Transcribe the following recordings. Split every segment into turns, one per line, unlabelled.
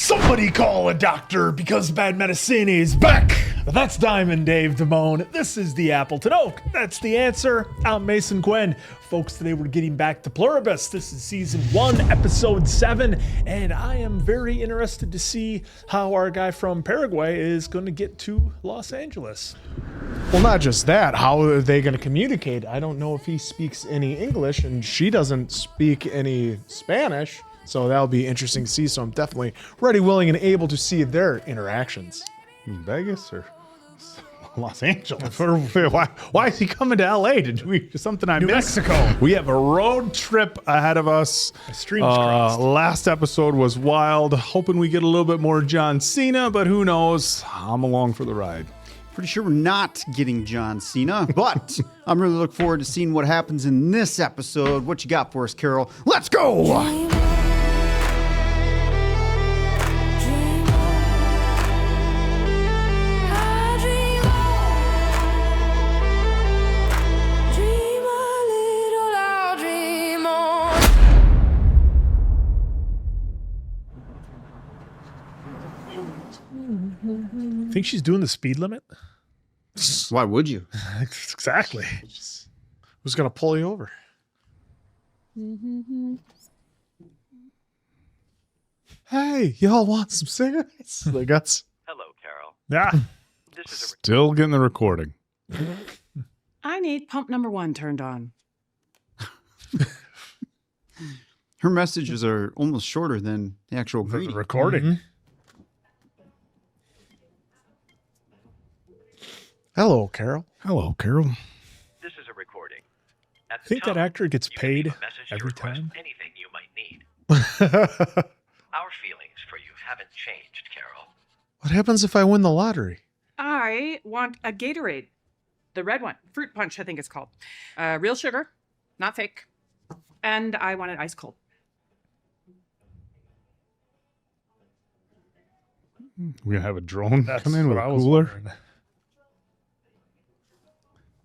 Somebody call a doctor because bad medicine is back. That's Diamond Dave Damone. This is the Appleton Oak. That's the answer. I'm Mason Quinn. Folks, today we're getting back to Pluribus. This is season 1, episode 7, and I am very interested to see how our guy from Paraguay is going to get to Los Angeles.
Well, not just that. How are they going to communicate? I don't know if he speaks any English, and she doesn't speak any Spanish. So that'll be interesting to see. So I'm definitely ready, willing, and able to see their interactions.
Vegas or Los Angeles? Why is he coming to LA? Did we something I
New
missed?
Mexico.
We have a road trip ahead of us.
My stream's crossed.
Last episode was wild. Hoping we get a little bit more John Cena, but who knows? I'm along for the ride.
Pretty sure we're not getting John Cena, but I'm really looking forward to seeing what happens in this episode. What you got for us, Carol? Let's go!
Think she's doing the speed limit?
Why would you?
Exactly.
Who's going to pull you over? Hey, y'all want some cigarettes? They got
Hello, Carol.
Yeah.
This is
Still getting the recording.
I need pump number 1 turned on.
Her messages are almost shorter than the actual
The
greeting.
recording.
Hello, Carol.
Hello, Carol.
this is a recording. At the
Think that
tone,
actor gets
you can leave
paid
a message to
every
request
time?
Anything you might need. Our feelings for you haven't changed, Carol.
What happens if I win the lottery?
I want a Gatorade. The red one. Fruit punch, I think it's called. Real sugar, not fake. And I want it ice cold.
We're gonna have a drone
That's
come in with
what
a
I was
cooler.
wondering.
I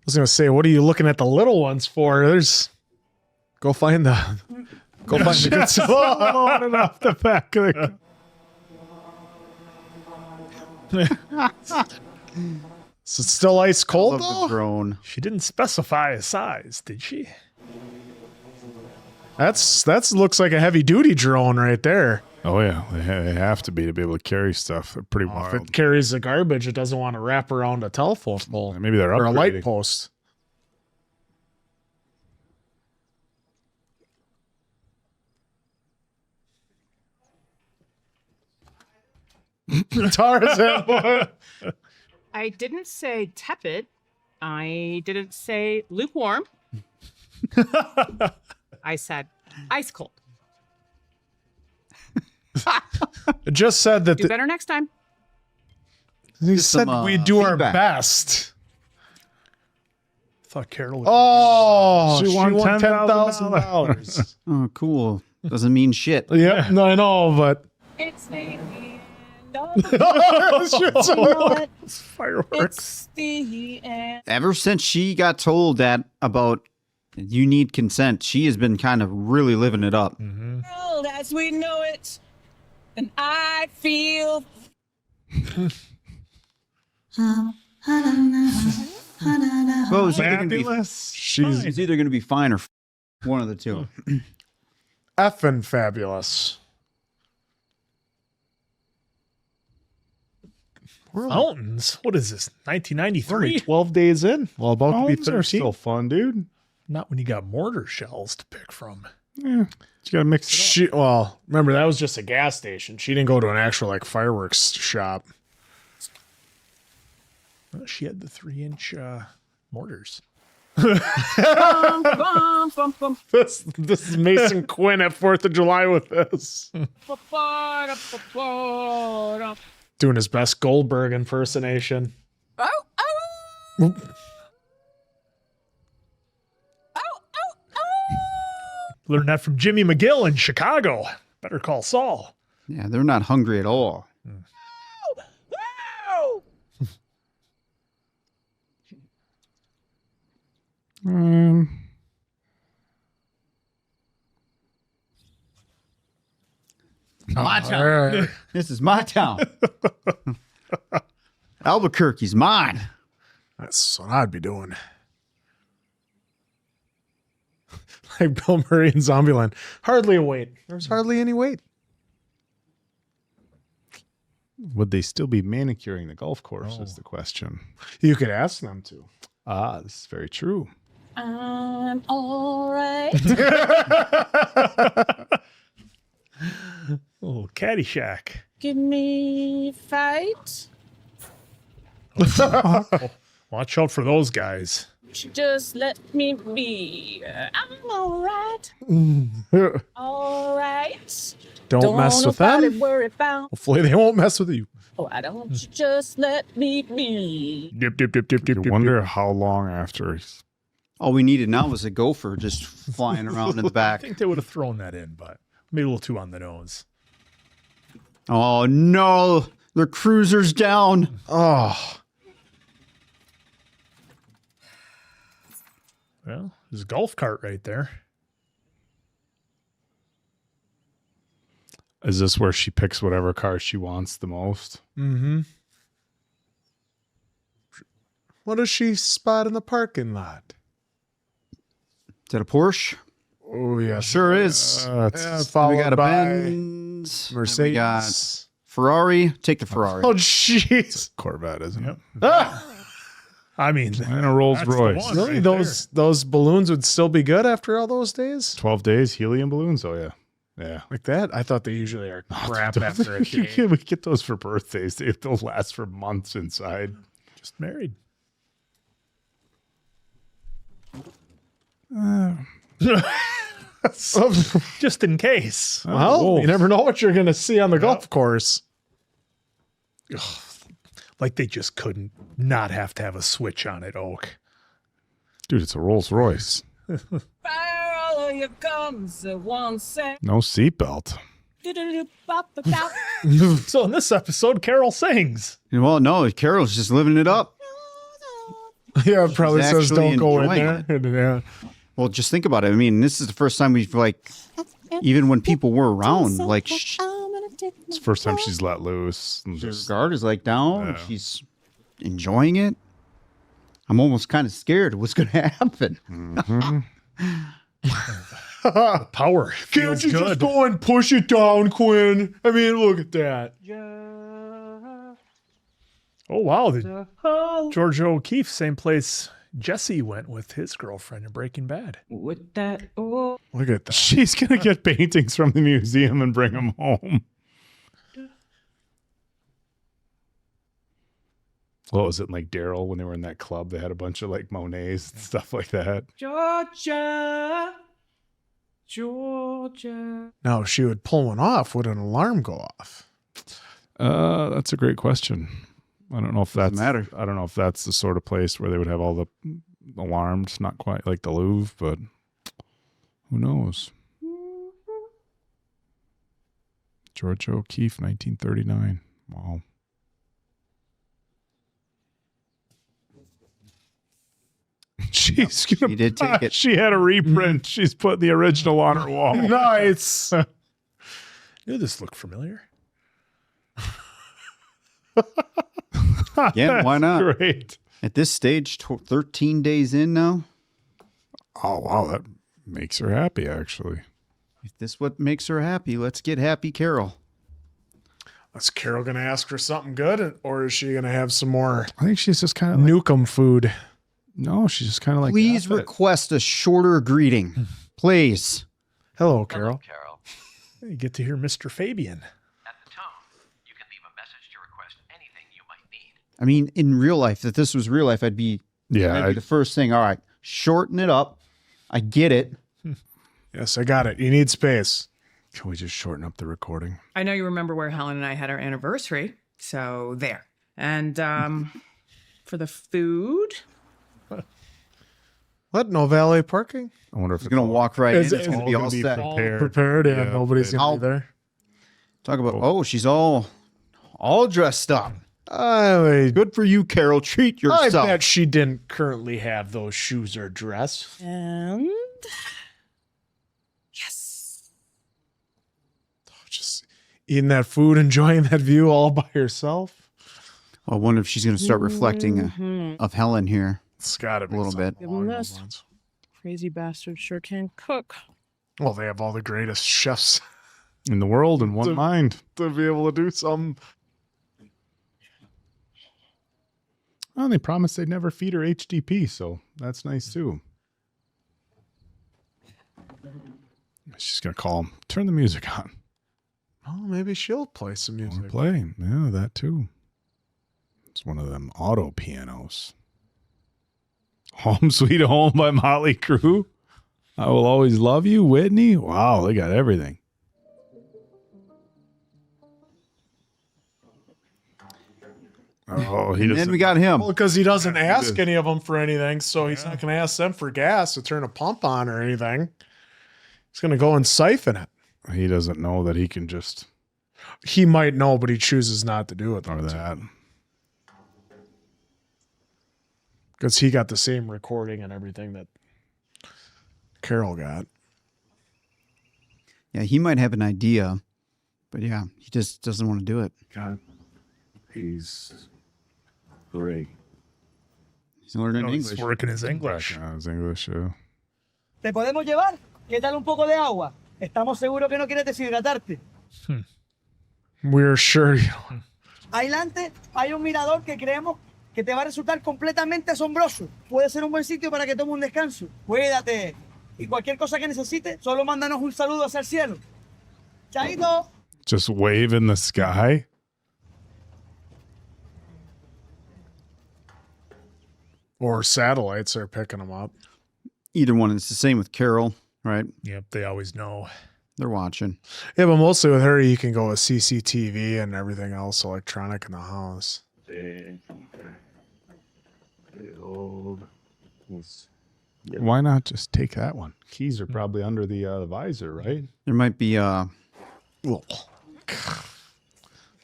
was going to say, what are you looking at the little ones for? Go find the good stuff.
Loaded off the back of the
Is it still ice cold,
Love the
though?
drone.
She didn't specify a size, did she?
That's looks like a heavy-duty drone right there.
Oh yeah, they have to be able to carry stuff. They're pretty
If
wild.
it carries the garbage, it doesn't want to wrap around a telephone pole
Maybe they're
or a light
upgrading.
post. Tarzan boy.
I didn't say tepid. I didn't say lukewarm. I said ice cold.
It just said that
Do better next time.
he
Just
said
some,
we do our
feedback.
best.
Thought Carol.
Oh,
She won
$10,000.
Oh, cool. Doesn't mean shit.
Yep, no, I know, but
It's me.
fireworks.
the end.
Ever since she got told that about you need consent, she has been kind of really living it up.
World as we know it, and I feel.
Well, it's either, gonna be,
Fabulous.
it's either gonna be fine or one of the two.
Effing fabulous.
Fountains? What is this?
Only
1993?
12 days in. Well, about to be
Phones are
13.
still fun, dude.
Not when you got mortar shells to pick from.
Yeah, you gotta mix it up.
Well, remember, that was just a gas station. She didn't go to an actual, like, fireworks shop.
Well, she had the 3-inch mortars.
This is Mason Quinn at 4th of July with this. Doing his best Goldberg impersonation.
Learned that from Jimmy McGill in Chicago. Better call Saul.
Yeah, they're not hungry at all. My town.
All right.
This is my town. Albuquerque's mine.
That's what I'd be doing. Like Bill Murray in Zombieland. Hardly a wait. There's hardly any wait.
Would they still be manicuring the golf course is the question.
You could ask them to.
Ah, this is very true.
I'm all right.
Oh, Caddyshack.
Give me fight.
Watch out for those guys.
Just let me be. I'm all right. All right.
Don't mess with
nobody
them.
worry about.
Hopefully they won't mess with you.
Why don't you just let me be?
Dip, dip, dip, dip, dip,
I
dip,
wonder
dip.
how long after he's
All we needed now was a gopher just flying around in the
I
back.
think they would have thrown that in, but maybe a little too on the nose.
Oh no, their cruiser's down.
Oh,
Well, there's a golf cart right there.
Is this where she picks whatever car she wants the most?
mm-hmm. What does she spot in the parking lot?
Is that a Porsche?
Oh, yeah.
Sure is.
Followed
We got a
by
Benz.
Mercedes.
We got Ferrari. Take the Ferrari.
Oh, jeez.
Corvette, isn't it?
I mean,
And a Rolls
that's the
Royce.
one.
Really?
Right
Those balloons would still be good after all those days?
12 days, helium balloons? Oh, yeah. Yeah.
Like that? I thought they usually are crap after a day.
We get those for birthdays. They'll last for months inside.
just married. Just in case.
Well, you never know what you're going to see on the golf course.
Like they just couldn't not have to have a switch on it, Oak.
Dude, it's a Rolls Royce.
Fire all of your guns at once.
No seatbelt.
So in this episode, Carol sings.
Well, no, Carol's just living it up.
Yeah, it probably
He's
says
actually
don't go in
enjoying
there. Yeah.
Well, just think about it. I mean, this is the first time we've even when people were around,
It's the first time she's let loose. And
her
just,
guard is down.
Yeah.
She's enjoying it. I'm almost kind of scared of what's going to happen.
Power.
Can't
Feels
you
good.
just go and push it down, Quinn? I mean, look at that.
Oh, wow. George O'Keefe, same place Jesse went with his girlfriend in Breaking Bad.
With that, oh,
Look at that.
she's going to get paintings from the museum and bring them home. What was it, like Daryl, when they were in that club? They had a bunch of like Monets and stuff like that.
Georgia, Georgia.
Now, if she would pull one off, would an alarm go off?
That's a great question. I don't know if that's
matter.
I don't know if that's the sort of place where they would have all the alarms, not quite like the Louvre, but who knows? George O'Keefe, 1939. Wow. She's gonna.
She did take it.
She had a reprint. She's put the original on her wall.
Nice.
Knew this looked familiar.
Yeah, why not?
Great.
At this stage, 13 days in now.
Oh wow, that makes her happy. Actually,
If this what makes her happy, let's get happy Carol.
Is Carol going to ask for something good, or is she going to have some more
I think she's just kind of
Nukem food?
no. She's just kind of like
Please
"F it."
request a shorter greeting. Please.
Hello, Carol.
Carol.
You get to hear Mr. Fabian.
At the tone, you can leave a message to request anything you might need.
I mean, in real life, if this was real life, I'd be
Yeah,
the first thing. All right, shorten it up. I get it.
Yes, I got it. You need space.
can we just shorten up the recording?
I know you remember where Helen and I had our anniversary, so there. And for the food,
What? No valet parking?
I wonder if
It's gonna walk right in.
Is
It's
it-
gonna be all set.
Prepared, yeah.
Yeah,
Nobody's going
I'll-
to be there.
Talk about she's all dressed up.
I
Good for you, Carol. Treat yourself.
bet she didn't currently have those shoes or dress.
And yes.
Just eating that food, enjoying that view all by herself.
I wonder if she's going to start reflecting of Helen here.
It's got to be
A little bit.
Give him this. Crazy bastard sure can cook.
Well, they have all the greatest chefs
In the world in one mind.
to be able to do something.
Well, they promised they'd never feed her HDP, so that's nice too. She's gonna call him. Turn the music on.
Oh, maybe she'll play some
Or
music.
play. Yeah, that too. It's one of them auto pianos. Home Sweet Home by Motley Crue. I Will Always Love You, Whitney. Wow, they got everything. Oh, he
And then
doesn't.
we got him.
Well, because he doesn't ask any of them for anything, so he's not going to ask them for gas to turn a pump on or anything. He's going to go and siphon it.
He doesn't know that he can just
He might know, but he chooses not to do it.
or that.
Because he got the same recording and everything that Carol got.
Yeah, he might have an idea, but yeah, he just doesn't want to do it.
God, he's great.
He's learning
Oh, he's
English.
working his English.
It's English.
¿Te podemos llevar? ¿Qué tal un poco de agua? Estamos seguros que no quieres deshidratarte.
We're sure.
Adelante hay un mirador que creemos que te va a resultar completamente asombroso. Puede ser un buen sitio para que tome un descanso. Cuídate. Y cualquier cosa que necesites, solo mándanos un saludo hacia el cielo. Chaito.
Just wave in the sky.
Or satellites are picking them up.
Either one. It's the same with Carol, right?
Yep, they always know.
They're watching.
Yeah, but mostly with her, you can go with CCTV and everything else electronic in the house.
The old.
Why not just take that one? Keys are probably under the visor, right?
There might be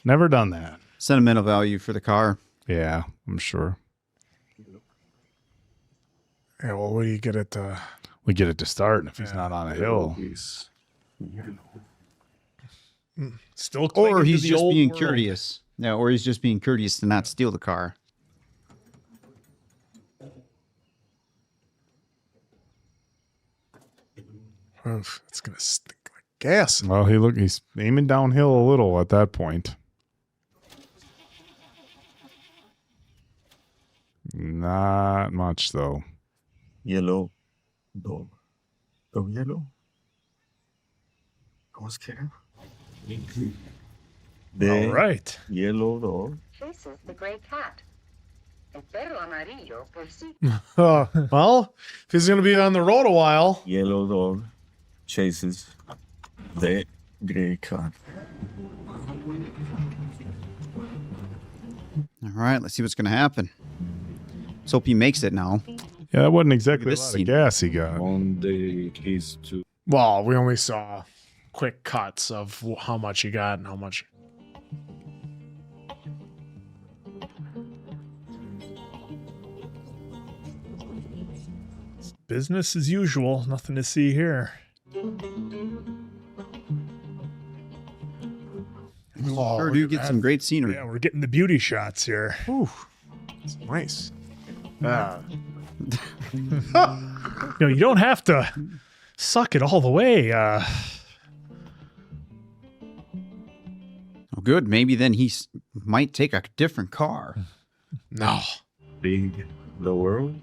Never done that.
sentimental value for the car.
Yeah, I'm sure.
Yeah, well, what do you get at the...
We get it to start, and if he's not on a hill,
He's
Still clinging
Or
to
he's
the
just
old
being
world.
courteous. Yeah, or he's just being courteous to not steal the car.
Oof, it's going to stink like gas.
well, he's aiming downhill a little at that point. Not much though.
yellow dog. Dog yellow. ¿Cómo es que era?
All right.
Yellow dog.
This is the gray cat. El perro amarillo, pues sí.
Well, if he's going to be on the road a while,
Yellow dog chases the gray cat.
All right, let's see what's going to happen. Let's hope he makes it now.
Yeah, that wasn't exactly a
This
lot
scene.
of gas he got.
On the keys to
well, we only saw quick cuts of how much he got and how much.
Business as usual. Nothing to see here.
Oh,
Sure
look
do
at
get
that.
some great scenery.
Yeah, we're getting the beauty shots here.
Ooh, it's nice.
You don't have to suck it all the way.
Oh, good. Maybe then he might take a different car.
No.
big the world.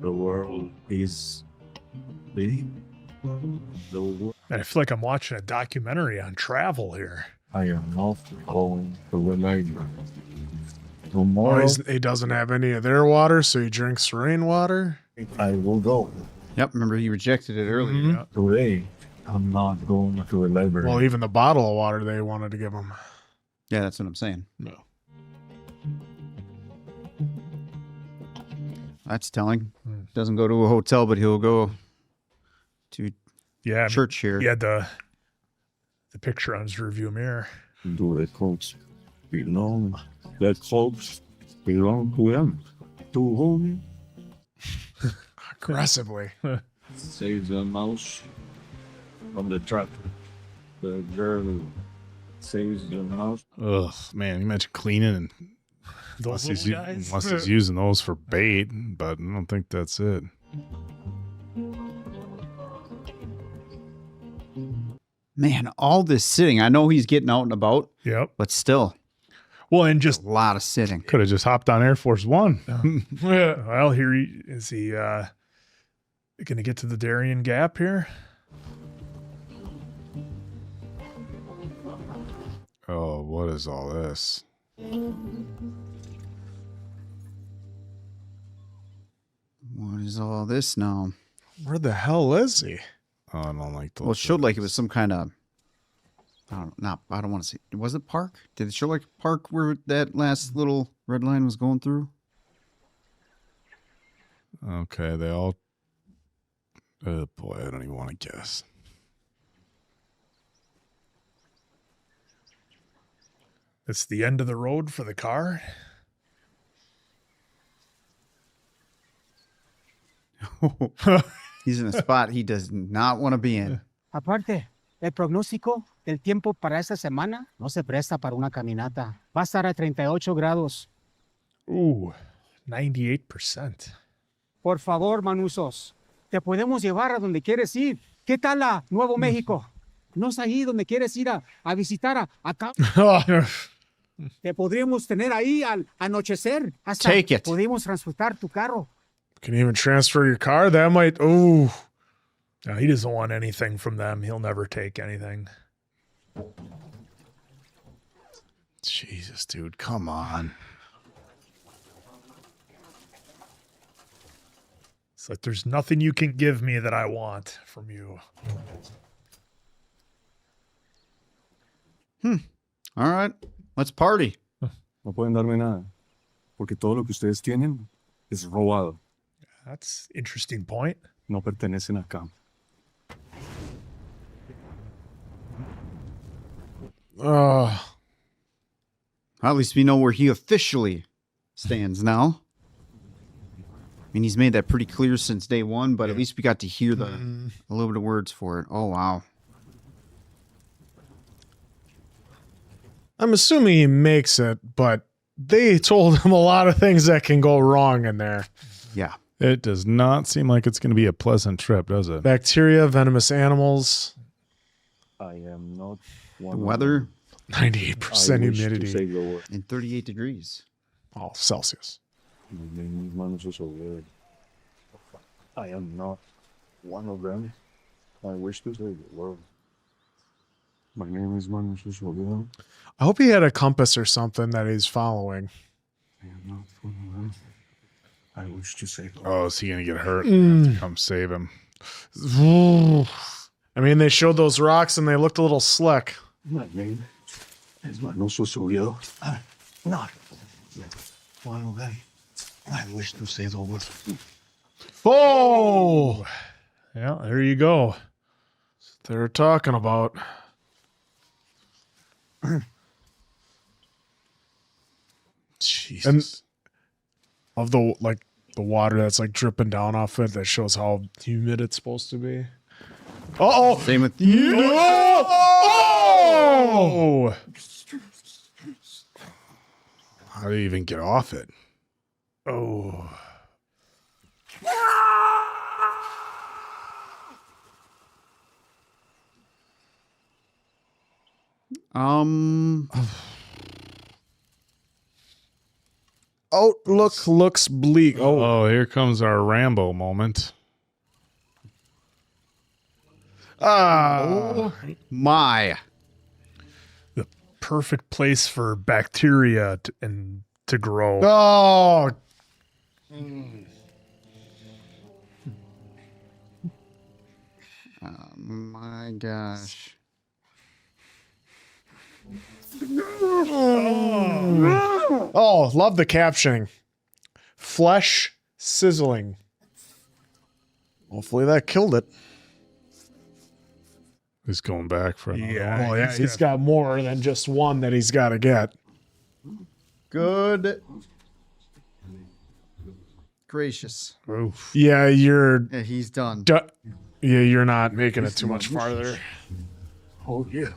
The world is big. The world.
I feel like I'm watching a documentary on travel here.
I am not going to the library.
Oh,
Tomorrow
he doesn't have any of their water, so he drinks rainwater.
I will go.
Yep, remember he rejected it earlier.
Today I'm not going to the library.
Well, even the bottle of water they wanted to give him.
Yeah, that's what I'm saying.
No.
That's telling. Doesn't go to a hotel, but he'll go to
Yeah, I mean,
church here.
he had the picture on his review mirror.
Do the clothes belong? The clothes belong to them. To whom?
Aggressively.
Save the mouse from the trap. The girl saves the house.
Ugh, man, you mentioned cleaning and
Those
unless
little guys.
he's using those for bait, but I don't think that's it.
Man, all this sitting. I know he's getting out and about,
Yep.
but still,
Well, and just
a lot of sitting.
Could have just hopped on Air Force One.
well, is he going to get to the Darien Gap here?
Oh, what is all this?
What is all this now?
Where the hell is he?
Oh, I don't like those.
Well, it showed like it was some kind of. I don't want to say. Was it park? Did it show like park where that last little red line was going through?
Okay, they all. Oh boy, I don't even want to guess.
It's the end of the road for the car.
He's in a spot he does not want to be in.
Aparte, el pronóstico del tiempo para esta semana no se presta para una caminata. Va a estar a 38 grados.
Ooh, 98%.
Por favor, Manusos, te podemos llevar a donde quieres ir. ¿Qué tal a Nuevo México? ¿No es ahí donde quieres ir a visitar acá? Te podríamos tener ahí al anochecer. Hasta
Take it.
podemos transportar tu carro.
Can you even transfer your car? That might. Ooh.
No, he doesn't want anything from them. He'll never take anything.
Jesus, dude, come on.
It's like there's nothing you can give me that I want from you.
All right, let's party.
No pueden darme nada, porque todo lo que ustedes tienen es robado.
That's interesting point.
No pertenecen acá.
At least we know where he officially stands now. I mean, he's made that pretty clear since day one, but at least we got to hear a little bit of words for it. Oh, wow.
I'm assuming he makes it, but they told him a lot of things that can go wrong in there.
Yeah.
It does not seem like it's going to be a pleasant trip, does it?
Bacteria, venomous animals,
I am not
The
one
weather
98% humidity.
and 38 degrees.
Oh, Celsius.
My name is Manuel Soler. I am not one of them. I wish to save the world. My name is Manuel Soler.
I hope he had a compass or something that he's following.
I am not one of them. I wish to save the world.
Oh, is he going to get hurt? Have to come save him.
I mean, they showed those rocks and they looked a little slick.
My name is Manuel Soler. I'm not one of them. I wish to save the world.
Oh,
Yeah, there you go.
they're talking about.
Jesus.
And of the water that's like dripping down off it, that shows how humid it's supposed to be. Uh-oh.
Same with
Oh!
How do you even get off it?
Oh.
Outlook looks bleak.
Oh, here comes our Rambo moment.
my.
The perfect place for bacteria to grow.
Oh,
My gosh.
oh, love the captioning. Flesh sizzling. Hopefully that killed it.
He's going back for another one.
Oh yeah, he's got more than just one that he's got to get.
Good gracious.
Oof.
Yeah, you're.
Yeah, he's done.
Yeah, you're not making it too much farther.
Oh, yeah.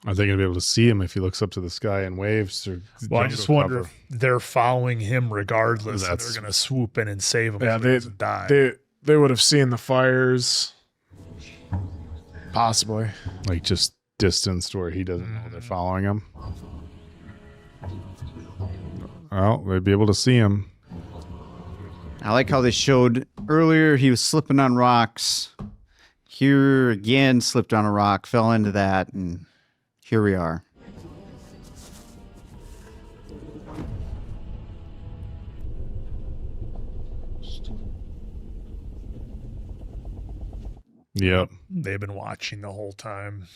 Are they going to be able to see him if he looks up to the sky and waves? Or
Well, I just wonder if they're following him regardless. And they're going to swoop in and save him.
Yeah,
so he doesn't die.
they would have seen the fires. Possibly.
like just distanced where he doesn't know they're following him. Well, they'd be able to see him.
I like how they showed earlier he was slipping on rocks. Here again, slipped on a rock, fell into that, and here we are.
Yep.
They've been watching the whole time.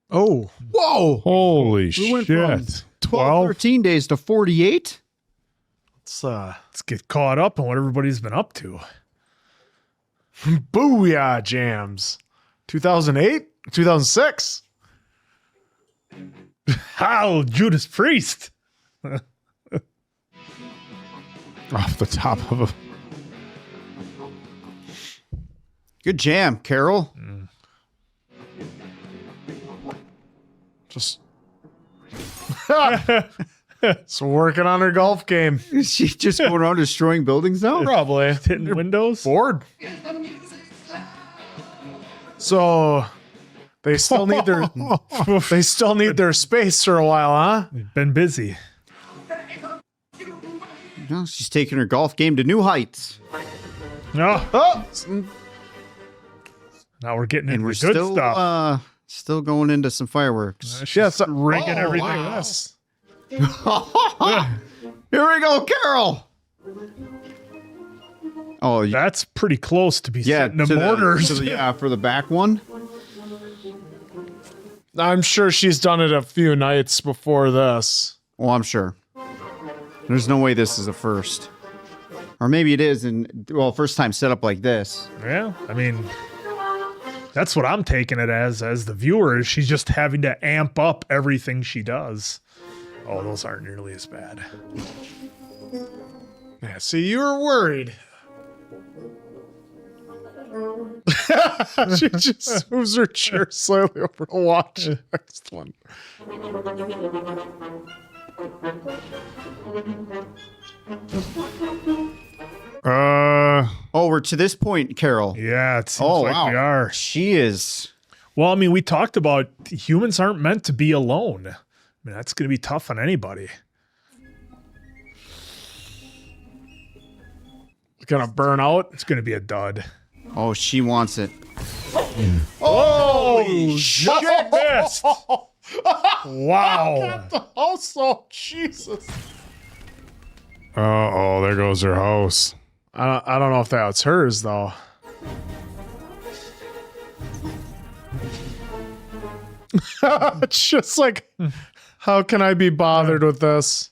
Oh, whoa!
Holy
We went from
shit.
12, 13 days to 48.
Let's get caught up on what everybody's been up to.
Booyah jams. 2008? 2006?
How Judas Priest.
Off the top of a...
Good jam, Carol.
Just so working on her golf game.
Is she just going around destroying buildings now?
Probably.
Hitting windows.
Bored. So they still need their space for a while, huh?
Been busy.
No, she's taking her golf game to new heights.
No.
Oh,
Now we're getting
And
into
we're
the good
still
stuff.
still going into some fireworks.
She's rigging everything
wow.
up.
Here we go, Carol. Oh,
That's pretty close to be
yeah,
setting the
to
mortars.
yeah, for the back one.
I'm sure she's done it a few nights before this.
Well, I'm sure. There's no way this is a first. Or maybe it is, and well, first time set up like this.
Yeah, I mean, that's what I'm taking it as the viewer. Is she's just having to amp up everything she does. Oh, those aren't nearly as bad.
Yeah, see, you were worried. She just moves her chair slightly over to watch the next one.
Oh, we're to this point, Carol.
Yeah, it seems like we are.
She is.
Well, I mean, we talked about humans aren't meant to be alone. I mean, that's going to be tough on anybody.
Gonna burn out.
It's going to be a dud.
Oh, she wants it.
Oh, shit! Missed. Wow.
Also, Jesus.
Oh, there goes her house.
I don't know if that's hers though. It's just like, how can I be bothered with this?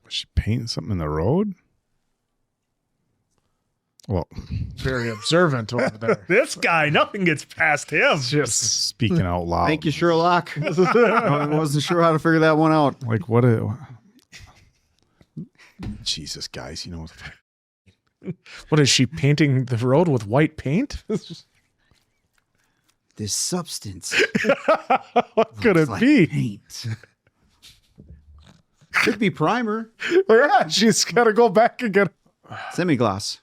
Was she painting something in the road? Well,
Very observant over there.
This guy, nothing gets past him.
just speaking out loud.
Thank you, Sherlock. I wasn't sure how to figure that one out.
Like, what a... Jesus, guys, you know what?
What is she painting the road with white paint?
This substance.
What could it
like
be?
Paint. Could be primer.
Yeah, she's got to go back and get.
Semi-gloss.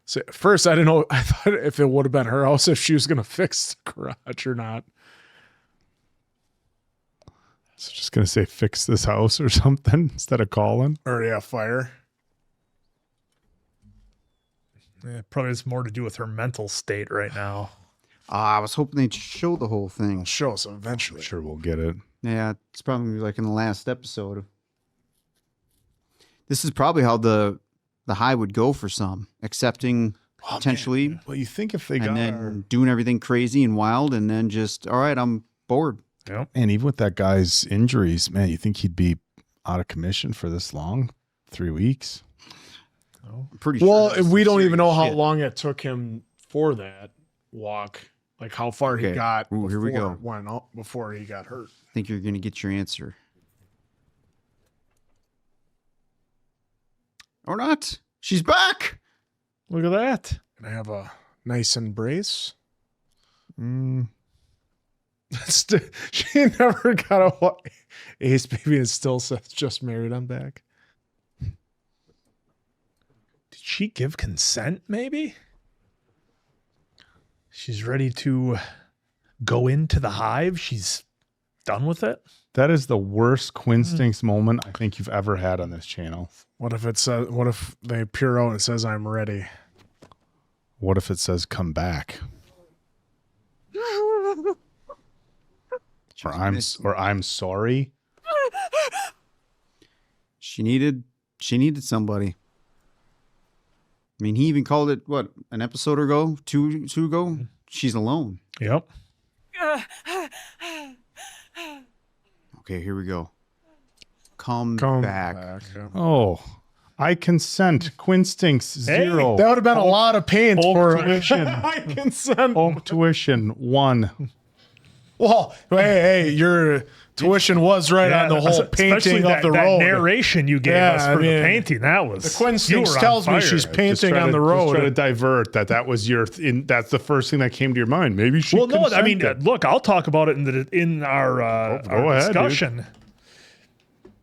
So at first, I didn't know. I thought if it would have been her house, if she was going to fix the garage or not.
So just going to say fix this house or something instead of calling.
Or yeah, fire.
Yeah, probably has more to do with her mental state right now.
I was hoping they'd show the whole thing.
It'll show us eventually.
Sure, we'll get it.
Yeah, it's probably like in the last episode. This is probably how the high would go for some, accepting potentially,
Well, you think if they
and
got
then
her...
doing everything crazy and wild, and then just, all right, I'm bored.
Yep.
And even with that guy's injuries, man, you think he'd be out of commission for this long? 3 weeks?
I'm pretty
Well,
sure. that's
we don't even know
serious
how
shit.
long it took him for that walk. Like how far he
Okay.
got
Ooh, here we go.
before he got hurt.
I think you're going to get your answer. Or not. She's back.
Look at that.
Can I have a nice embrace? She never got a Ace baby and still says just married. I'm back.
Did she give consent, maybe? She's ready to go into the hive. She's done with it.
That is the worst Quinstinks moment I think you've ever had on this channel.
What if it says? What if they peer out and it says I'm ready?
What if it says come back? Or I'm sorry.
She needed somebody. I mean, he even called it what, an episode ago, two ago. She's alone.
Yep.
Okay, here we go. Come back.
Yeah.
Oh, I consent. Quinstinks 0.
That would have been a lot of paint for
tuition.
I consent.
Oak tuition 1.
Well, hey, your tuition was right on the whole painting of the
that
road.
Narration you gave us for the painting. That was
the Quinstinks tells me she's painting on the road.
Just try to divert that was that's the first thing that came to your mind. Maybe she.
Well, no, I mean,
consented.
look, I'll talk about it in our
ahead,
discussion.
dude.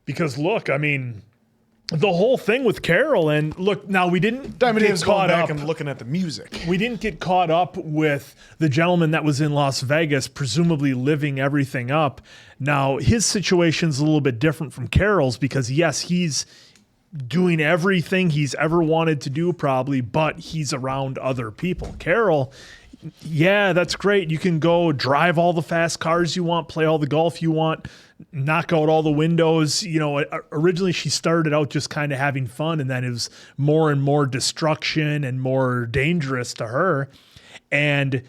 Because look, I mean, the whole thing with Carol, and look, now we didn't
Diamond
get
Dave's going
caught
back
up.
and looking at the music.
We didn't get caught up with the gentleman that was in Las Vegas, presumably living everything up. Now, his situation's a little bit different from Carol's because, yes, he's doing everything he's ever wanted to do probably, but he's around other people. Carol, yeah, that's great. You can go drive all the fast cars you want, play all the golf you want, knock out all the windows. You know, originally she started out just kind of having fun, and then it was more and more destruction and more dangerous to her. And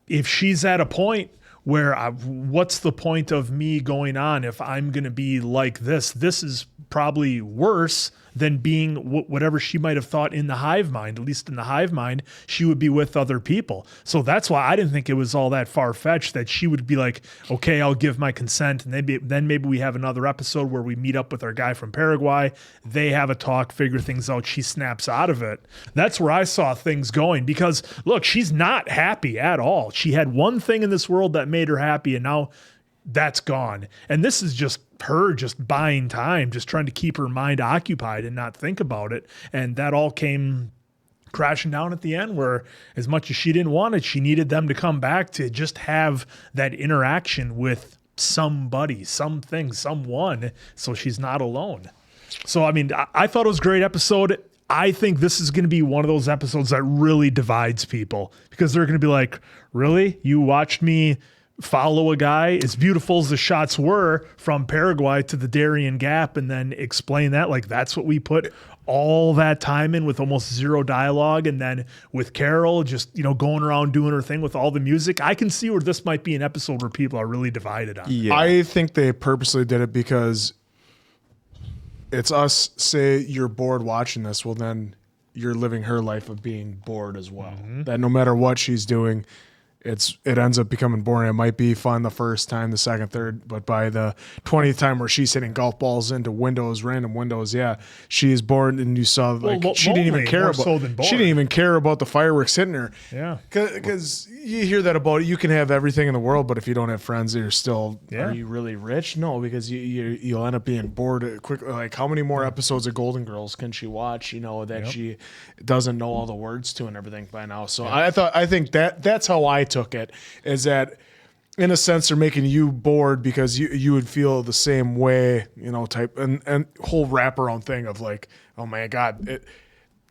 if she's at a point where what's the point of me going on if I'm going to be like this? This is probably worse than being whatever she might have thought in the hive mind. At least in the hive mind, she would be with other people. So that's why I didn't think it was all that far-fetched that she would be like, okay, I'll give my consent. And then maybe we have another episode where we meet up with our guy from Paraguay. They have a talk, figure things out. She snaps out of it. That's where I saw things going because, look, she's not happy at all. She had one thing in this world that made her happy, and now that's gone. And this is just her just buying time, just trying to keep her mind occupied and not think about it. And that all came crashing down at the end where as much as she didn't want it, she needed them to come back to just have that interaction with somebody, something, someone, so she's not alone. So, I mean, I thought it was a great episode. I think this is going to be one of those episodes that really divides people because they're going to be like, really? You watched me follow a guy as beautiful as the shots were from Paraguay to the Darien Gap and then explain that like that's what we put all that time in with almost zero dialogue. And then with Carol just, you know, going around doing her thing with all the music. I can see where this might be an episode where people are really divided on.
Yeah.
I think they purposely did it because it's us. Say you're bored watching this. Well, then you're living her life of being bored as well. That no matter what she's doing, it ends up becoming boring. It might be fun the first time, the second, third, but by the 20th time where she's hitting golf balls into windows, random windows, yeah, she is bored. And you saw like she didn't even care about. She didn't even care about the fireworks hitting her.
Yeah,
because you hear that about it. You can have everything in the world, but if you don't have friends, you're still.
Yeah.
Are you really rich? No, because you'll end up being bored quickly. Like how many more episodes of Golden Girls can she watch? You know that she doesn't know all the words to and everything by now. So I think that's how I took it, is that in a sense they're making you bored because you would feel the same way, you know, type and whole wraparound thing of like, oh my God,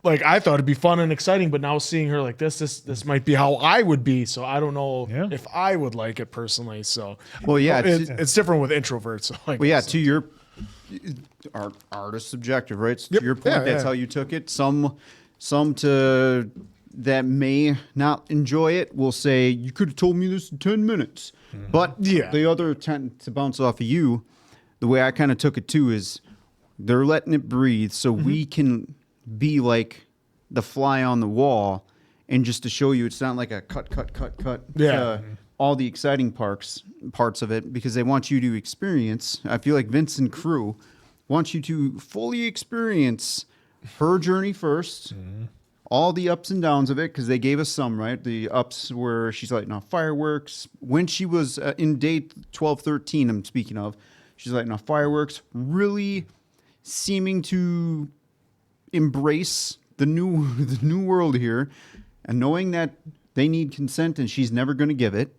like I thought it'd be fun and exciting, but now seeing her like this might be how I would be. So I don't know if I would like it personally. So
well, yeah,
it's different with introverts. So
well, yeah, to your art is subjective, right? So to your point, that's how you took it. Some to that may not enjoy it will say, you could have told me this in 10 minutes. But the other 10 to bounce off of you, the way I kind of took it too is they're letting it breathe so we can be like the fly on the wall and just to show you, it's not like a cut.
Yeah.
All the exciting parts of it, because they want you to experience. I feel like Vince and crew want you to fully experience her journey first, all the ups and downs of it, because they gave us some, right? The ups where she's lighting off fireworks. When she was in day 12, 13, I'm speaking of, she's lighting off fireworks, really seeming to embrace the new world here, and knowing that they need consent and she's never going to give it.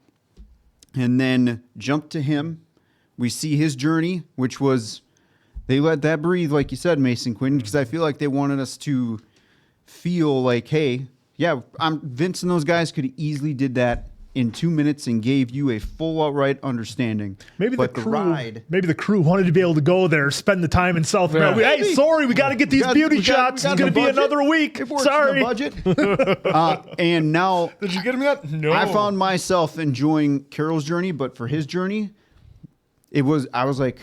And then jump to him. We see his journey, which was, they let that breathe, like you said, Mason Quinn, because I feel like they wanted us to feel like, hey, yeah, Vince and those guys could have easily did that in 2 minutes and gave you a full outright understanding.
Maybe
but
the crew,
ride,
maybe the crew wanted to be able to go there, spend the time in South America. Hey, sorry, we got to get these beauty shots. It's going to be another week. Sorry.
Budget. And now,
did you get him yet? No.
I found myself enjoying Carol's journey, but for his journey, I was like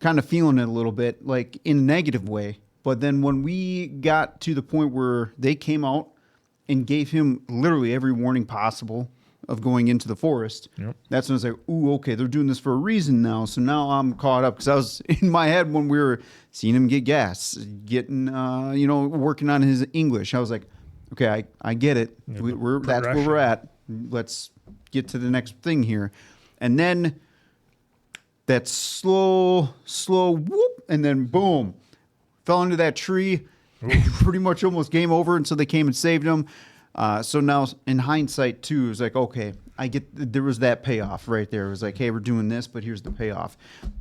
kind of feeling it a little bit, like in a negative way. But then when we got to the point where they came out and gave him literally every warning possible of going into the forest, that's when I was like, ooh, okay, they're doing this for a reason now. So now I'm caught up, because I was in my head when we were seeing him get gas, getting, working on his English. I was like, okay, I get it. That's where we're at. Let's get to the next thing here. And then that slow whoop, and then boom, fell into that tree. Pretty much almost game over until they came and saved him. So now, in hindsight, too, it was like, okay, there was that payoff right there. It was like, hey, we're doing this, but here's the payoff.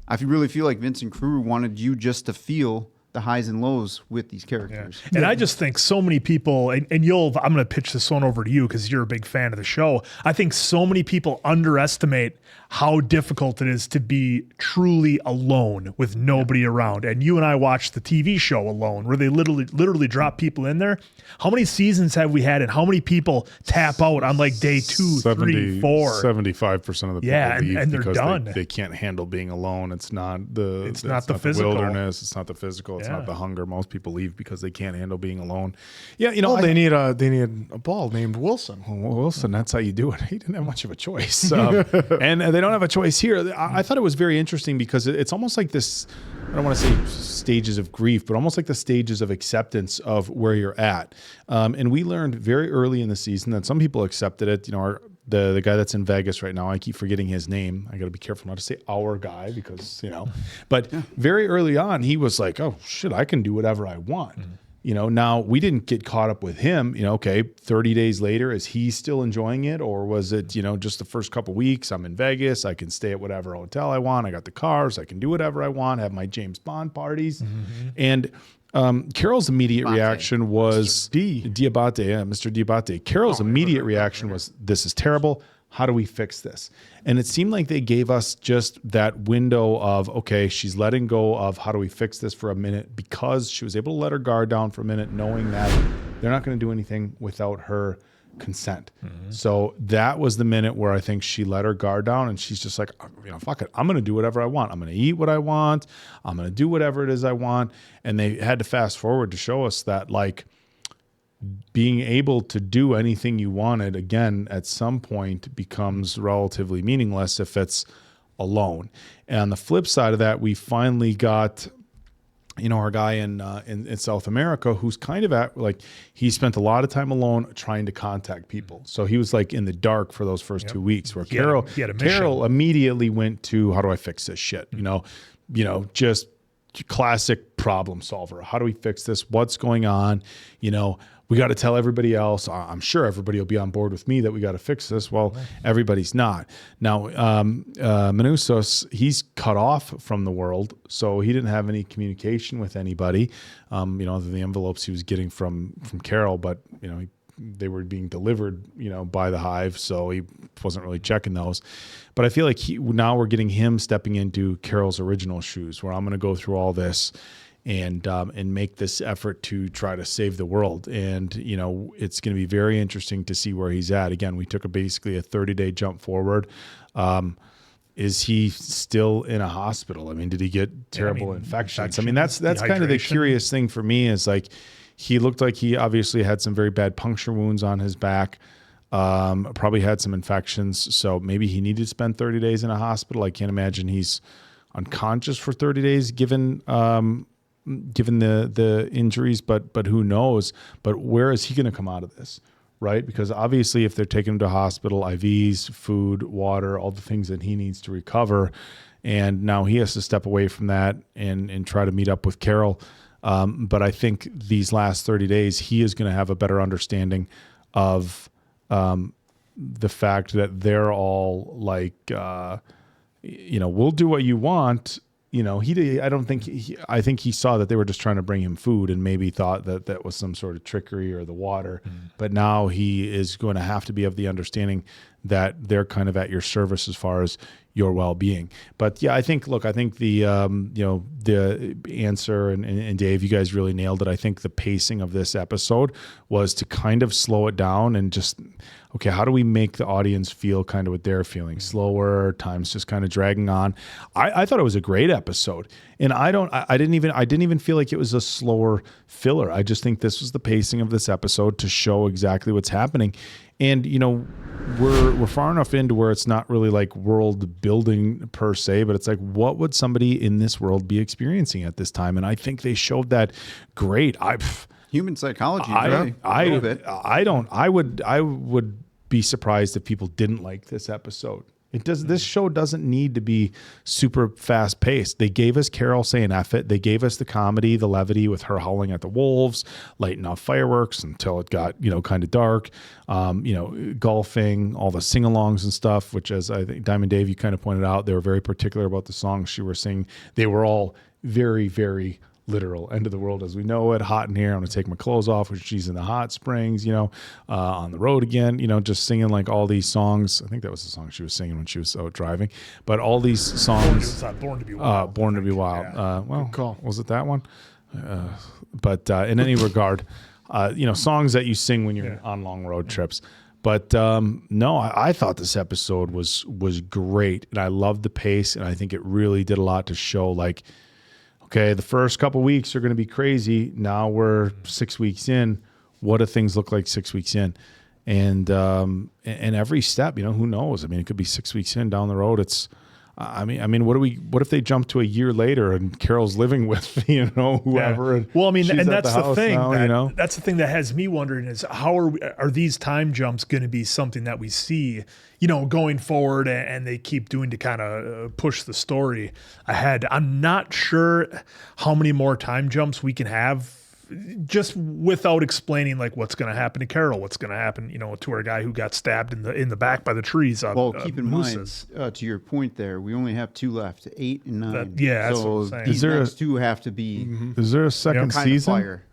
I really feel like Vince and crew wanted you just to feel the highs and lows with these characters.
Yeah. And I just think so many people, and I'm going to pitch this one over to you because you're a big fan of the show. I think so many people underestimate how difficult it is to be truly alone with nobody around. And you and I watched the TV show Alone, where they literally drop people in there. How many seasons have we had, and how many people tap out on like day 2, 3, 4?
75% of the people leave
and they're
because
done.
They can't handle being alone. It's not the
physical
wilderness. It's not the physical. It's not the hunger. Most people leave because they can't handle being alone. Yeah,
they need a ball named Wilson.
Well, Wilson, that's how you do it. He didn't have much of a choice, and they don't have a choice here. I thought it was very interesting because it's almost like this. I don't want to say stages of grief, but almost like the stages of acceptance of where you're at. And we learned very early in the season that some people accepted it. The guy that's in Vegas right now, I keep forgetting his name. I got to be careful not to say our guy because, but very early on, he was like, oh shit, I can do whatever I want. Now we didn't get caught up with him, 30 days later, is he still enjoying it? Or was it, just the first couple weeks, I'm in Vegas, I can stay at whatever hotel I want. I got the cars, I can do whatever I want, have my James Bond parties. And Carol's immediate reaction was Mr. Diabate. Carol's immediate reaction was, this is terrible. How do we fix this? And it seemed like they gave us just that window of, okay, she's letting go of how do we fix this for a minute, because she was able to let her guard down for a minute, knowing that they're not going to do anything without her consent. So that was the minute where I think she let her guard down, and she's just like, fuck it. I'm going to do whatever I want. I'm going to eat what I want. I'm going to do whatever it is I want. And they had to fast forward to show us that, like, being able to do anything you wanted, again, at some point becomes relatively meaningless if it's alone. And on the flip side of that, we finally got, our guy in South America who's kind of at, like, he spent a lot of time alone trying to contact people. So he was like in the dark for those first 2 weeks, where Carol immediately went to, how do I fix this shit? Just classic problem solver. How do we fix this? What's going on? We got to tell everybody else. I'm sure everybody will be on board with me that we got to fix this. Well, everybody's not. Now, Manusos, he's cut off from the world, so he didn't have any communication with anybody. The envelopes he was getting from Carol, but they were being delivered, by the hive, so he wasn't really checking those. But I feel like now we're getting him stepping into Carol's original shoes, where I'm going to go through all this and make this effort to try to save the world. And, it's going to be very interesting to see where he's at. Again, we took basically a 30-day jump forward. Is he still in a hospital? I mean, did he get terrible infections? I mean, that's kind of the curious thing for me, is like, he looked like he obviously had some very bad puncture wounds on his back. Probably had some infections, so maybe he needed to spend 30 days in a hospital. I can't imagine he's unconscious for 30 days given the injuries, but who knows? But where is he going to come out of this, right? Because obviously if they're taking him to hospital, IVs, food, water, all the things that he needs to recover, and now he has to step away from that and try to meet up with Carol. But I think these last 30 days, he is going to have a better understanding of the fact that they're all like, we'll do what you want. I think he saw that they were just trying to bring him food and maybe thought that that was some sort of trickery or the water. But now he is going to have to be of the understanding that they're kind of at your service as far as your well-being. But yeah, I think the the answer and Dave, you guys really nailed it. I think the pacing of this episode was to kind of slow it down and just, okay, how do we make the audience feel kind of what they're feeling? Slower, time's just kind of dragging on. I thought it was a great episode, and I didn't even feel like it was a slower filler. I just think this was the pacing of this episode to show exactly what's happening. And, we're far enough into where it's not really like world building per se, but it's like, what would somebody in this world be experiencing at this time? And I think they showed that great.
Human psychology.
I would be surprised if people didn't like this episode. This show doesn't need to be super fast paced. They gave us Carol saying F it. They gave us the comedy, the levity with her howling at the wolves, lighting off fireworks until it got, kind of dark, golfing, all the sing-alongs and stuff, which, as I think Diamond Dave, you kind of pointed out, they were very particular about the songs she was singing. They were all very, very literal. End of the world as we know it, hot in here, I'm gonna take my clothes off, which she's in the hot springs, on the road again, just singing like all these songs. I think that was the song she was singing when she was out driving, but all these songs.
Born to be Wild.
Born to be Wild.
Call.
Was it that one? But in any regard, songs that you sing when you're on long road trips. But no, I thought this episode was great, and I loved the pace, and I think it really did a lot to show, like, okay, the first couple weeks are going to be crazy. Now we're 6 weeks in. What do things look like 6 weeks in? And every step, who knows? I mean, it could be 6 weeks in down the road. It's, what if they jump to a year later and Carol's living with, whoever?
Yeah. Well, and that's the thing.
Now,
that's the thing that has me wondering is how are these time jumps going to be something that we see, going forward, and they keep doing to kind of push the story ahead. I'm not sure how many more time jumps we can have just without explaining like what's going to happen to Carol, what's going to happen, to our guy who got stabbed in the back by the trees.
Well, keep in mind, to your point there, we only have 2 left, 8 and 9.
That's what I'm saying.
These next 2 have to be.
Is there a second season?
Fire.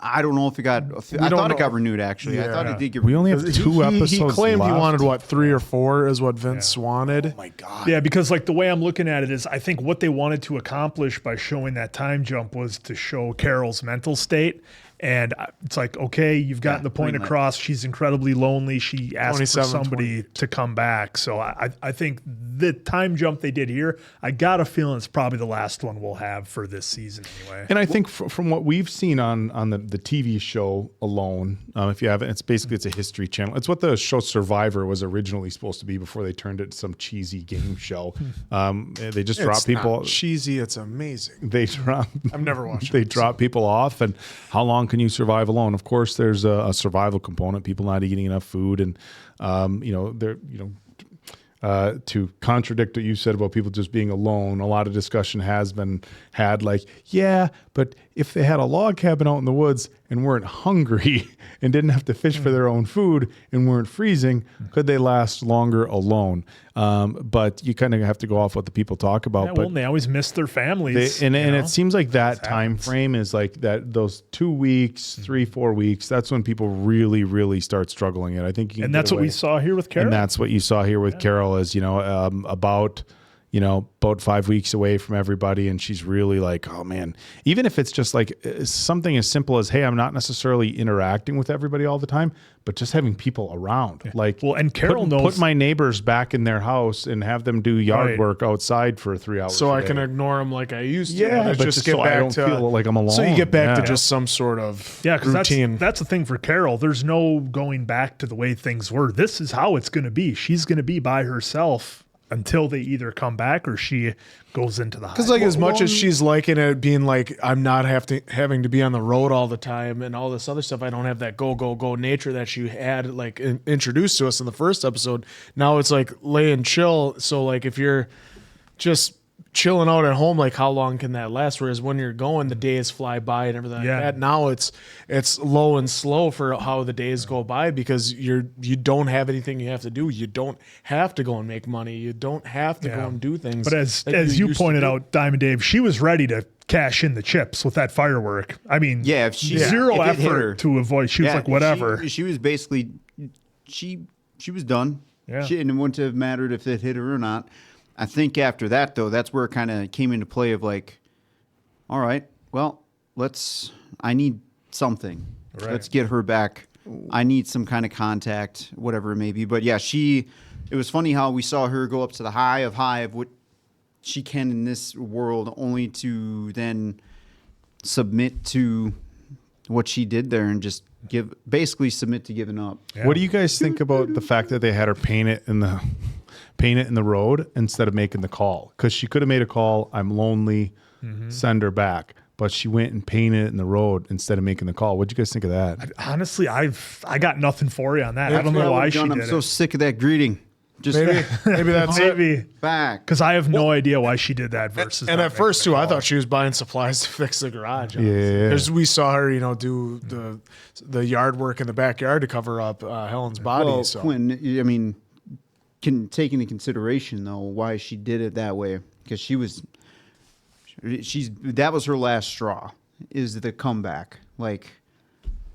I don't know if it got. I thought it got renewed. Actually, I thought it did get.
We only have 2 episodes.
He claimed
left.
He wanted 3 or 4 is what Vince wanted.
Oh my god!
Yeah, because like the way I'm looking at it is, I think what they wanted to accomplish by showing that time jump was to show Carol's mental state. And it's like, okay, you've gotten the point across. She's incredibly lonely. She asked for somebody to come back. So I think the time jump they did here, I got a feeling it's probably the last one we'll have for this season anyway.
And I think from what we've seen on the TV show alone, if you haven't, it's a history channel. It's what the show Survivor was originally supposed to be before they turned it to some cheesy game show. They just drop people.
Not cheesy, it's amazing.
They drop.
I've never watched.
They drop people off, and how long can you survive alone? Of course, there's a survival component. People not eating enough food, and to contradict what you said about people just being alone, a lot of discussion has been had. Like, yeah, but if they had a log cabin out in the woods and weren't hungry and didn't have to fish for their own food and weren't freezing, could they last longer alone? But you kind of have to go off what the people talk about.
Yeah, but they always miss their families.
And it seems like that time frame is like that. Those 2 weeks, 3-4 weeks. That's when people really, really start struggling. And I think,
and that's what we saw here with Carol.
And that's what you saw here with Carol is about about 5 weeks away from everybody. And she's really like, oh man, even if it's just like something as simple as, hey, I'm not necessarily interacting with everybody all the time, but just having people around. Like,
well, and Carol knows.
Put my neighbors back in their house and have them do yard work outside for 3 hours.
So I can ignore them like I used to.
Yeah,
and
but
just
so I don't feel like I'm alone.
So you get back to
Yeah.
just some sort of
because
routine.
that's the thing for Carol. There's no going back to the way things were. This is how it's going to be. She's going to be by herself until they either come back or she goes into the hive.
Because like as much as she's liking it being like I'm not having to be on the road all the time and all this other stuff, I don't have that go nature that she had like introduced to us in the first episode. Now it's like lay and chill. So like if you're just chilling out at home, like how long can that last? Whereas when you're going, the days fly by and everything like that. Now it's low and slow for how the days go by because you don't have anything you have to do. You don't have to go and make money. You don't have to go and do things.
But as you pointed out, Diamond Dave, she was ready to cash in the chips with that firework. I mean,
if
zero
if it hit her,
effort to avoid. She was like, whatever.
She was basically, she was done.
Yeah.
And it wouldn't have mattered if it hit her or not. I think after that, though, that's where it kind of came into play of like, all right, well, I need something.
Right.
Let's get her back. I need some kind of contact, whatever it may be. But yeah, it was funny how we saw her go up to the hive, what she can in this world, only to then submit to what she did there and just basically submit to giving up.
Yeah. What do you guys think about the fact that they had her paint it in the road instead of making the call? Because she could have made a call, I'm lonely, send her back. But she went and painted it in the road instead of making the call. What'd you guys think of that?
Honestly, I got nothing for you on that. I don't know why she did it.
I'm so sick of that greeting. Just
maybe that's it.
Back.
Because I have no idea why she did that versus.
And at first too, I thought she was buying supplies to fix the garage.
Yeah.
Because we saw her, do the yard work in the backyard to cover up Helen's body.
Well,
so.
Quinn, I mean, can take into consideration though why she did it that way, because that was her last straw, is the comeback. Like,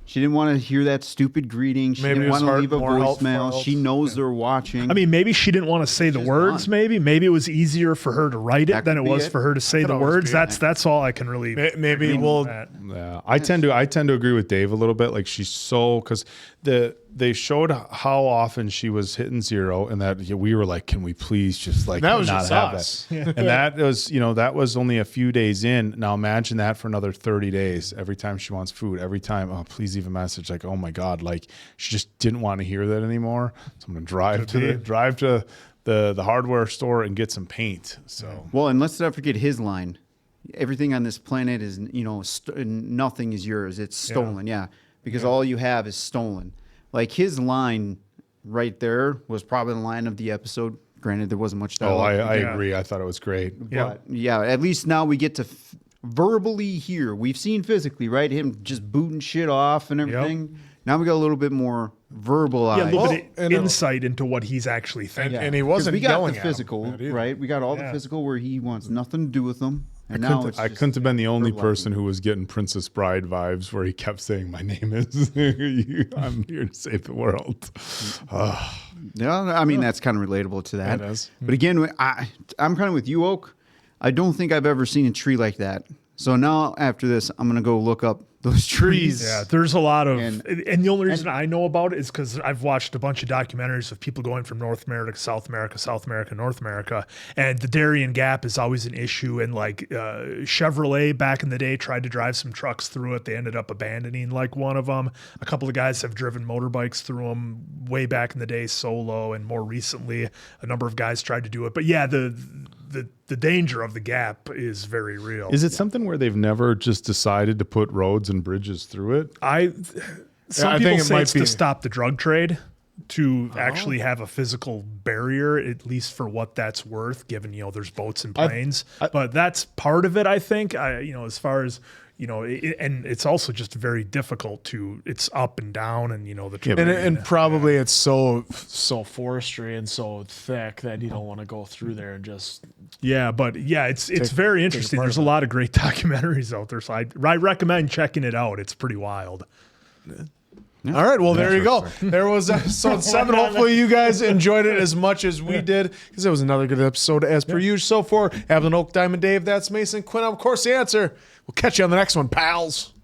she didn't want to hear that stupid greeting. She didn't want to leave a voicemail. She knows they're watching.
I mean, maybe she didn't want to say the words. Maybe it was easier for her to write it than it was for her to say the words. That's all I can really.
Maybe we'll.
Yeah, I tend to agree with Dave a little bit. Like she's so because they showed how often she was hitting zero, and that we were like, can we please just like
that was
not
just
have
us.
that? And that was only a few days in. Now imagine that for another 30 days. Every time she wants food, every time, oh please leave a message. Like, oh my God, like she just didn't want to hear that anymore. So I'm gonna drive to the hardware store and get some paint. So
well, and let's not forget his line. Everything on this planet is, nothing is yours. It's stolen. Yeah, because all you have is stolen. Like his line right there was probably the line of the episode. Granted, there wasn't much dialogue.
I agree. I thought it was great.
But at least now we get to verbally hear. We've seen physically, right? Him just booting shit off and everything. Yep. Now we got a little bit more verbalized.
Yeah, a little bit of insight into what he's actually thinking.
And he wasn't
we got
yelling
the physical, right? We got all the physical where he wants nothing to do with them. And
I couldn't have been the only person who was getting Princess Bride vibes where he kept saying, my name is, I'm here to save the world.
Yeah, I mean, that's kind of relatable to that.
It is.
But again, I'm kind of with you, Oak. I don't think I've ever seen a tree like that. So now after this, I'm going to go look up those trees.
Yeah, there's a lot of, and the only reason I know about it is because I've watched a bunch of documentaries of people going from North America, South America, North America, and the Darien Gap is always an issue. And like Chevrolet back in the day tried to drive some trucks through it. They ended up abandoning like one of them. A couple of guys have driven motorbikes through them way back in the day solo, and more recently, a number of guys tried to do it. But yeah, the danger of the gap is very real.
Is it something where they've never just decided to put roads and bridges through it?
Some people say it's to stop the drug trade, to actually have a physical barrier, at least for what that's worth, given, there's boats and planes. But that's part of it, I think, as far as, and it's also just very difficult it's up and down and, the terrain.
And probably it's so forestry and so thick that you don't want to go through there and just.
Yeah, but it's very interesting. There's a lot of great documentaries out there. So I recommend checking it out. It's pretty wild.
All right, well, there you go. There was episode 7. Hopefully you guys enjoyed it as much as we did, because it was another good episode as per usual. So for Avalon Oak, Diamond Dave, that's Mason Quinn. I'm, of course, the answer. We'll catch you on the next one, pals.